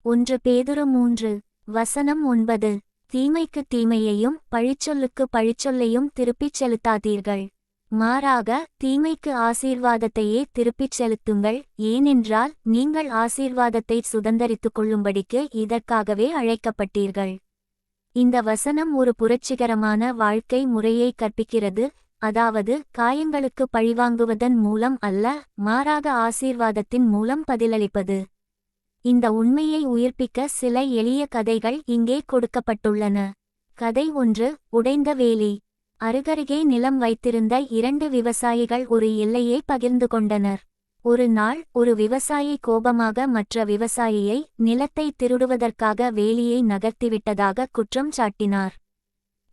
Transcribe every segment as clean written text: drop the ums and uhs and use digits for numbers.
1 பேதுரு 3:9. தீமைக்கு தீமையையும் பழிச்சொல்லுக்கு பழிச்சொல்லையும் திருப்பிச் செலுத்தாதீர்கள். மாறாக தீமைக்கு ஆசீர்வாதத்தையே திருப்பிச் செலுத்துங்கள், ஏனென்றால் நீங்கள் ஆசீர்வாதத்தை சுதந்தரித்துக் கொள்ளும்படிக்கு இதற்காகவே அழைக்கப்பட்டீர்கள். இந்த வசனம் ஒரு புரட்சிகரமான வாழ்க்கை முறையை கற்பிக்கிறது, அதாவது காயங்களுக்கு பழிவாங்குவதன் மூலம் அல்ல, மாறாக ஆசீர்வாதத்தின் மூலம் பதிலளிப்பது. இந்த உண்மையை உயிர்ப்பிக்க சில எளிய கதைகள் இங்கே கொடுக்கப்பட்டுள்ளன. கதை 1. உடைந்த வேலி. அருகருகே நிலம் வைத்திருந்த 2 விவசாயிகள் ஒரு எல்லையை பகிர்ந்து கொண்டனர். ஒரு நாள் ஒரு விவசாயி கோபமாக மற்ற விவசாயியை நிலத்தை திருடுவதற்காக வேலியை நகர்த்திவிட்டதாக குற்றம் சாட்டினார்.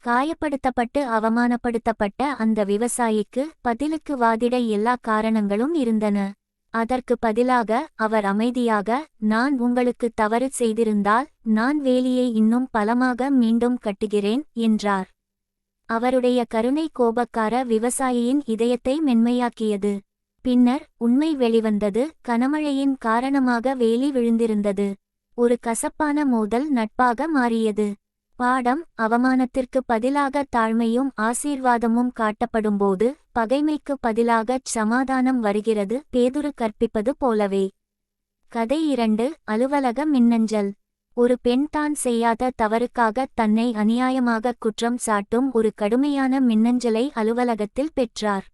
காயப்படுத்தப்பட்டு அவமானப்படுத்தப்பட்ட அந்த விவசாயிக்கு பதிலுக்கு வாதிட எல்லா காரணங்களும் இருந்தன. அதற்கு பதிலாக அவர் அமைதியாக, நான் உங்களுக்கு தவறு செய்திருந்தால் நான் வேலியை இன்னும் பலமாக மீண்டும் கட்டுகிறேன் என்றார். அவருடைய கருணை கோபக்கார விவசாயியின் இதயத்தை மென்மையாக்கியது. பின்னர் உண்மை வெளிவந்தது. கனமழையின் காரணமாக வேலி விழுந்திருந்தது. ஒரு கசப்பான மோதல் நட்பாக மாறியது. பாடம்: அவமானத்திற்கு பதிலாக தாழ்மையும் ஆசீர்வாதமும் காட்டப்படும்போது பகைமைக்கு பதிலாகச் சமாதானம் வருகிறது. பேதுரு கற்பிப்பது போலவே. கதை 2. அலுவலக மின்னஞ்சல். ஒரு பெண் தான் செய்யாத தவறுக்காக தன்னை அநியாயமாக குற்றம் சாட்டும் ஒரு கடுமையான மின்னஞ்சலை அலுவலகத்தில் பெற்றார்.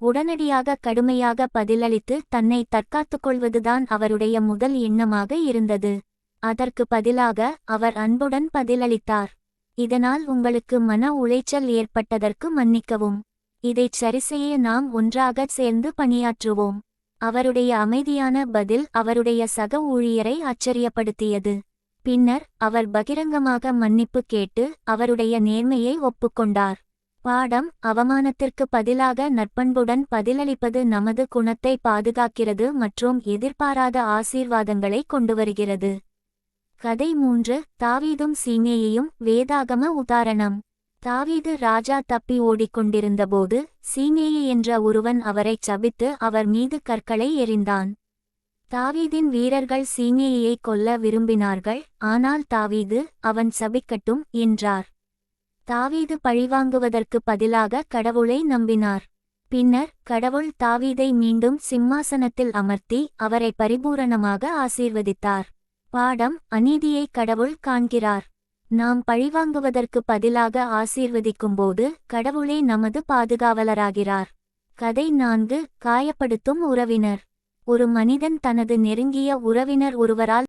உடனடியாக கடுமையாக பதிலளித்து தன்னை தற்காத்துக்கொள்வதுதான் அவருடைய முதல் எண்ணமாக இருந்தது. அதற்கு பதிலாக அவர் அன்புடன் பதிலளித்தார். இதனால் உங்களுக்கு மன உளைச்சல் ஏற்பட்டதற்கு மன்னிக்கவும். இதைச் சரிசெய்ய நாம் ஒன்றாகச் சேர்ந்து பணியாற்றுவோம். அவருடைய அமைதியான பதில் அவருடைய சக ஊழியரை ஆச்சரியப்படுத்தியது. பின்னர் அவர் பகிரங்கமாக மன்னிப்பு கேட்டு அவருடைய நேர்மையை ஒப்புக்கொண்டார். பாடம்: அவமானத்திற்கு பதிலாக நற்பண்புடன் பதிலளிப்பது நமது குணத்தை பாதுகாக்கிறது மற்றும் எதிர்பாராத ஆசீர்வாதங்களை கொண்டுவருகிறது. கதை 3. தாவீதும் சீமேயியும். வேதாகம உதாரணம். தாவீது ராஜா தப்பி ஓடிக்கொண்டிருந்தபோது சீமேயி என்ற ஒருவன் அவரைச் சபித்து அவர் மீது கற்களை எறிந்தான். தாவீதின் வீரர்கள் சீமேயியை கொல்ல விரும்பினார்கள், ஆனால் தாவீது, அவன் சபிக்கட்டும் என்றார். தாவீது பழிவாங்குவதற்கு பதிலாக கடவுளை நம்பினார். பின்னர் கடவுள் தாவீதை மீண்டும் சிம்மாசனத்தில் அமர்த்தி அவரை பரிபூரணமாக ஆசீர்வதித்தார். பாடம்: அநீதியை கடவுள் காண்கிறார். நாம் பழிவாங்குவதற்கு பதிலாக ஆசீர்வதிக்கும்போது கடவுளே நமது பாதுகாவலராகிறார். கதை 4. காயப்படுத்தும் உறவினர். ஒரு மனிதன் தனது நெருங்கிய உறவினர் ஒருவரால்